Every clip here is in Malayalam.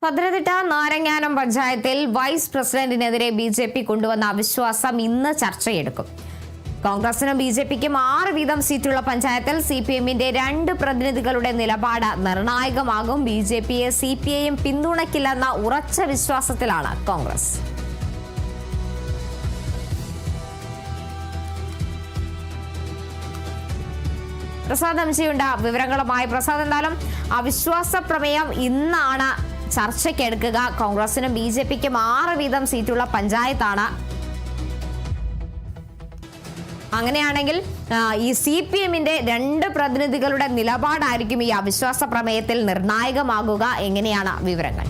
പത്തനംതിട്ട നാരങ്ങാനം പഞ്ചായത്തിൽ വൈസ് പ്രസിഡന്റിനെതിരെ ബി.ജെ.പി. കൊണ്ടുവന്ന അവിശ്വാസം ഇന്ന് ചർച്ചയെടുക്കും. കോൺഗ്രസിനും ബി.ജെ.പിക്കും 6 വീതം സീറ്റുള്ള പഞ്ചായത്തിൽ സി.പി.എമ്മിന്റെ 2 പ്രതിനിധികളുടെ നിലപാട് നിർണായകമാകും. ബി.ജെ.പിയെ സി.പി.ഐ.എം പിന്തുണയ്ക്കില്ലെന്ന ഉറച്ച വിശ്വാസത്തിലാണ് കോൺഗ്രസ്. പ്രസാദ് എംജിയുണ്ട് വിവരങ്ങളുമായി. പ്രസാദ്, എന്തായാലും അവിശ്വാസ പ്രമേയം ഇന്നാണ് ചർച്ചയ്ക്കെടുക്കുക. കോൺഗ്രസിനും ബി.ജെ.പിക്കും 6 വീതം സീറ്റുള്ള പഞ്ചായത്താണ്. അങ്ങനെയാണെങ്കിൽ ഈ സി.പി.എമ്മിന്റെ 2 പ്രതിനിധികളുടെ നിലപാടായിരിക്കും ഈ അവിശ്വാസ പ്രമേയത്തിൽ നിർണായകമാകുക. എങ്ങനെയാണ് വിവരങ്ങൾ?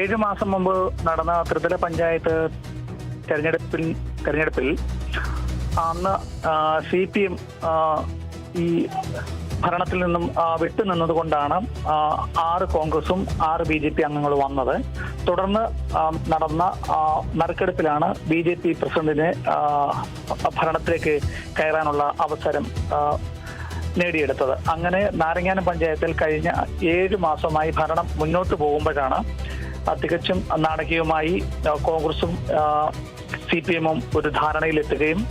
7 മാസം മുമ്പ് നടന്ന ത്രിതല പഞ്ചായത്ത് തെരഞ്ഞെടുപ്പിൽ അന്ന് സി.പി.എം ഈ ഭരണത്തിൽ നിന്നും വിട്ടുനിന്നത് കൊണ്ടാണ് 6 കോൺഗ്രസും 6 ബി.ജെ.പി. അംഗങ്ങൾ വന്നത്. തുടർന്ന് നടന്ന നറുക്കെടുപ്പിലാണ് ബി.ജെ.പി. പ്രസിഡന്റിന് ഭരണത്തിലേക്ക് കയറാനുള്ള അവസരം നേടിയെടുത്തത്. അങ്ങനെ നാരങ്ങാനം പഞ്ചായത്തിൽ കഴിഞ്ഞ 7 മാസമായി ഭരണം മുന്നോട്ട് പോകുമ്പോഴാണ് തികച്ചും നാടകീയമായി കോൺഗ്രസും സി.പി.എമ്മും ഒരു ധാരണയിലെത്തുകയും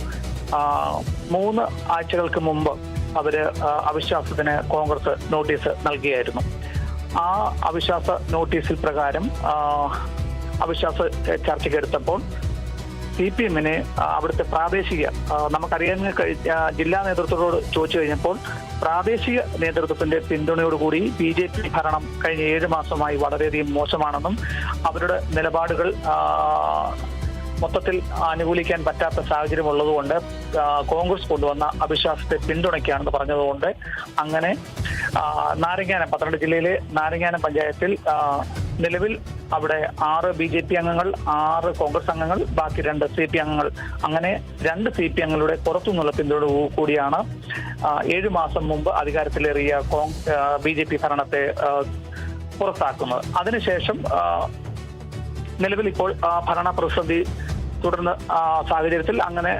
3 ആഴ്ചകൾക്ക് മുമ്പ് അവര് അവിശ്വാസത്തിന് കോൺഗ്രസ് നോട്ടീസ് നൽകിയായിരുന്നു. ആ അവിശ്വാസ നോട്ടീസിൽ പ്രകാരം അവിശ്വാസ ചർച്ചയ്ക്കെടുത്തപ്പോൾ സി.പി.എമ്മിനെ അവിടുത്തെ പ്രാദേശിക നമുക്കറിയാൻ ജില്ലാ നേതൃത്വത്തോട് ചോദിച്ചു കഴിഞ്ഞപ്പോൾ പ്രാദേശിക നേതൃത്വത്തിന്റെ പിന്തുണയോടുകൂടി ബി.ജെ.പി. ഭരണം കഴിഞ്ഞ 7 മാസമായി വളരെയധികം മോശമാണെന്നും അവരുടെ നിലപാടുകൾ മൊത്തത്തിൽ അനുകൂലിക്കാൻ പറ്റാത്ത സാഹചര്യം ഉള്ളതുകൊണ്ട് കോൺഗ്രസ് കൊണ്ടുവന്ന അവിശ്വാസത്തെ പിന്തുണയ്ക്കുകയാണെന്ന് പറഞ്ഞതുകൊണ്ട് അങ്ങനെ പത്തനംതിട്ട ജില്ലയിലെ നാരങ്ങാനം പഞ്ചായത്തിൽ നിലവിൽ അവിടെ 6 ബി.ജെ.പി. അംഗങ്ങൾ, 6 കോൺഗ്രസ് അംഗങ്ങൾ, ബാക്കി 2 സി.പി. അംഗങ്ങൾ, അങ്ങനെ 2 സി.പി. അംഗങ്ങളുടെ പുറത്തുനിന്നുള്ള പിന്തുണ കൂടിയാണ് 7 മാസം മുമ്പ് അധികാരത്തിലേറിയ ബി.ജെ.പി. ഭരണത്തെ പുറത്താക്കുന്നത്. അതിനുശേഷം നിലവിൽ ഇപ്പോൾ ഭരണ പ്രതിസന്ധി തുടർന്ന സാഹചര്യത്തിൽ അങ്ങനെ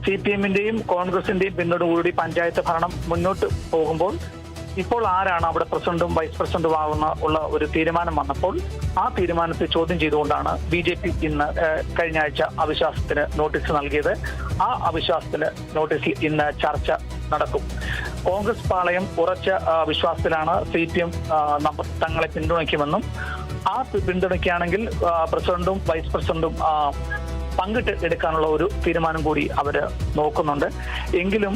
സി.പി.എമ്മിന്റെയും കോൺഗ്രസിന്റെയും പിന്തുണയോടുകൂടി പഞ്ചായത്ത് ഭരണം മുന്നോട്ട് പോകുമ്പോൾ ഇപ്പോൾ ആരാണ് അവിടെ പ്രസിഡന്റും വൈസ് പ്രസിഡന്റും ഉള്ള ഒരു തീരുമാനം വന്നപ്പോൾ ആ തീരുമാനത്തെ ചോദ്യം ചെയ്തുകൊണ്ടാണ് ബി.ജെ.പി. ഇന്ന് കഴിഞ്ഞ ആഴ്ച അവിശ്വാസത്തിന് നോട്ടീസ് നൽകിയത്. ആ അവിശ്വാസത്തിന് നോട്ടീസിൽ ഇന്ന് ചർച്ച നടക്കും. കോൺഗ്രസ് പാളയം ഉറച്ച വിശ്വാസത്തിലാണ് സി.പി.എം തങ്ങളെ പിന്തുണയ്ക്കുമെന്നും ആ പിന്തുണയ്ക്കുകയാണെങ്കിൽ പ്രസിഡന്റും വൈസ് പ്രസിഡന്റും പങ്കിട്ട് എടുക്കാനുള്ള ഒരു തീരുമാനം കൂടി അവര് നോക്കുന്നുണ്ട്. എങ്കിലും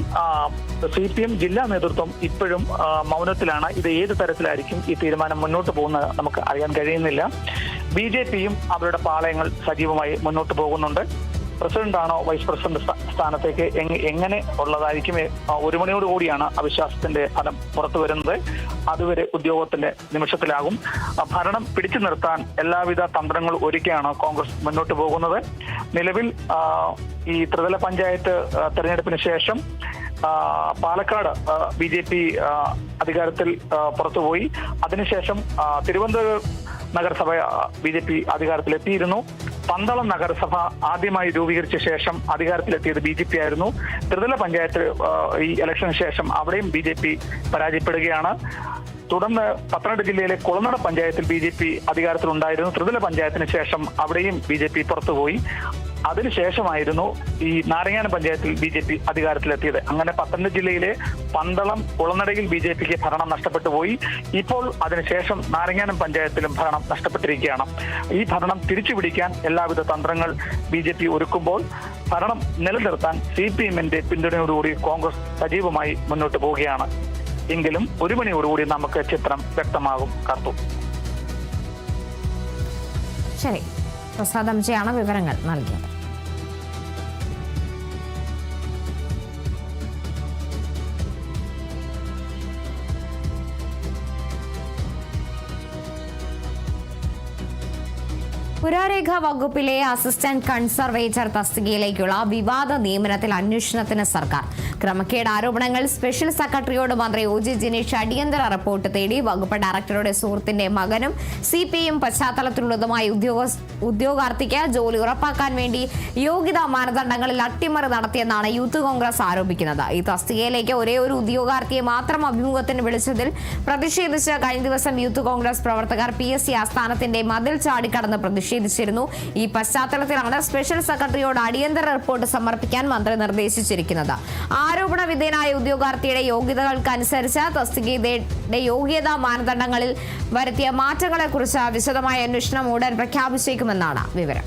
സി.പി.എം ജില്ലാ നേതൃത്വം ഇപ്പോഴും മൗനത്തിലാണ്. ഇത് ഏത് തരത്തിലായിരിക്കും ഈ തീരുമാനം മുന്നോട്ട് പോകുന്നത് നമുക്ക് അറിയാൻ കഴിയുന്നില്ല. ബി.ജെ.പിയും അവരുടെ പാളയങ്ങൾ സജീവമായി മുന്നോട്ട് പോകുന്നുണ്ട്. പ്രസിഡന്റാണോ വൈസ് പ്രസിഡന്റ് സ്ഥാനത്തേക്ക് എങ്ങനെ ഉള്ളതായിരിക്കും 1 മണിയോടുകൂടിയാണ് അവിശ്വാസത്തിന്റെ ഫലം പുറത്തു വരുന്നത്. അതുവരെ ഉദ്യോഗത്തിന്റെ നിമിഷത്തിലാകും. ഭരണം പിടിച്ചു നിർത്താൻ എല്ലാവിധ തന്ത്രങ്ങൾ ഒരുക്കിയാണ് കോൺഗ്രസ് മുന്നോട്ട് പോകുന്നത്. നിലവിൽ ഈ ത്രിതല പഞ്ചായത്ത് തെരഞ്ഞെടുപ്പിന് ശേഷം പാലക്കാട് ബി.ജെ.പി. അധികാരത്തിൽ പുറത്തുപോയി. അതിനുശേഷം തിരുവനന്തപുരം നഗരസഭ ബി.ജെ.പി. അധികാരത്തിലെത്തിയിരുന്നു. പന്തളം നഗരസഭ ആദ്യമായി രൂപീകരിച്ച ശേഷം അധികാരത്തിലെത്തിയത് ബി.ജെ.പി. ആയിരുന്നു. ത്രിതല പഞ്ചായത്ത് ഈ ഇലക്ഷന് ശേഷം അവിടെയും ബി.ജെ.പി. പരാജയപ്പെടുകയാണ്. തുടർന്ന് പത്തനംതിട്ട ജില്ലയിലെ കുളനട പഞ്ചായത്തിൽ ബി.ജെ.പി. അധികാരത്തിലുണ്ടായിരുന്നു. ത്രിതല പഞ്ചായത്തിന് ശേഷം അവിടെയും ബി.ജെ.പി. പുറത്തുപോയി. അതിനുശേഷമായിരുന്നു ഈ നാരങ്ങാനം പഞ്ചായത്തിൽ ബി.ജെ.പി. അധികാരത്തിലെത്തിയത്. അങ്ങനെ പത്തനംതിട്ട ജില്ലയിലെ പന്തളം കുളനടയിൽ ബി.ജെ.പിക്ക് ഭരണം നഷ്ടപ്പെട്ടു പോയി. ഇപ്പോൾ അതിനുശേഷം നാരങ്ങാനം പഞ്ചായത്തിലും ഭരണം നഷ്ടപ്പെട്ടിരിക്കുകയാണ്. ഈ ഭരണം തിരിച്ചുപിടിക്കാൻ എല്ലാവിധ തന്ത്രങ്ങൾ ബി.ജെ.പി. ഒരുക്കുമ്പോൾ ഭരണം നിലനിർത്താൻ സി.പി.എമ്മിന്റെ പിന്തുണയോടുകൂടി കോൺഗ്രസ് സജീവമായി മുന്നോട്ട് പോവുകയാണ്. എങ്കിലും 1 മണിയോടുകൂടി നമുക്ക് ചിത്രം വ്യക്തമാകും. കർത്തു. ശരി, പ്രസാദ് എംജിയാണ് വിവരങ്ങൾ നൽകിയത്. പുരാരേഖ വകുപ്പിലെ അസിസ്റ്റന്റ് കൺസർവേറ്റർ തസ്തികയിലേക്കുള്ള വിവാദ നിയമനത്തിൽ അന്വേഷണത്തിന് സർക്കാർ. ക്രമക്കേട് ആരോപണങ്ങൾ സ്പെഷ്യൽ സെക്രട്ടറിയോട് മന്ത്രി ഒ.ജെ. ജിനേഷ് അടിയന്തര റിപ്പോർട്ട് തേടി. വകുപ്പ് ഡയറക്ടറുടെ സുഹൃത്തിന്റെ മകനും CPIM പശ്ചാത്തലത്തിലുള്ളതുമായ ഉദ്യോഗാർത്ഥിക്ക് ജോലി ഉറപ്പാക്കാൻ വേണ്ടി യോഗ്യതാ മാനദണ്ഡങ്ങളിൽ അട്ടിമറി നടത്തിയെന്നാണ് യൂത്ത് കോൺഗ്രസ് ആരോപിക്കുന്നത്. ഈ തസ്തികയിലേക്ക് ഒരേ ഒരു ഉദ്യോഗാർത്ഥിയെ മാത്രം അഭിമുഖത്തിന് വിളിച്ചതിൽ പ്രതിഷേധിച്ച് കഴിഞ്ഞ ദിവസം യൂത്ത് കോൺഗ്രസ് പ്രവർത്തകർ PSC ആസ്ഥാനത്തിന്റെ മതിൽ ചാടിക്കടന്ന് പ്രതിഷേധിച്ചിരുന്നു. ഈ പശ്ചാത്തലത്തിലാണ് സ്പെഷ്യൽ സെക്രട്ടറിയോട് അടിയന്തര റിപ്പോർട്ട് സമർപ്പിക്കാൻ മന്ത്രി നിർദ്ദേശിച്ചിരിക്കുന്നത്. ആരോപണ വിധേയനായ ഉദ്യോഗാർത്ഥിയുടെ യോഗ്യതകൾക്കനുസരിച്ച് തസ്തികയുടെ യോഗ്യതാ മാനദണ്ഡങ്ങളിൽ വരുത്തിയ മാറ്റങ്ങളെക്കുറിച്ച് വിശദമായ അന്വേഷണം ഉടൻ പ്രഖ്യാപിച്ചേക്കുമെന്നാണ് വിവരം.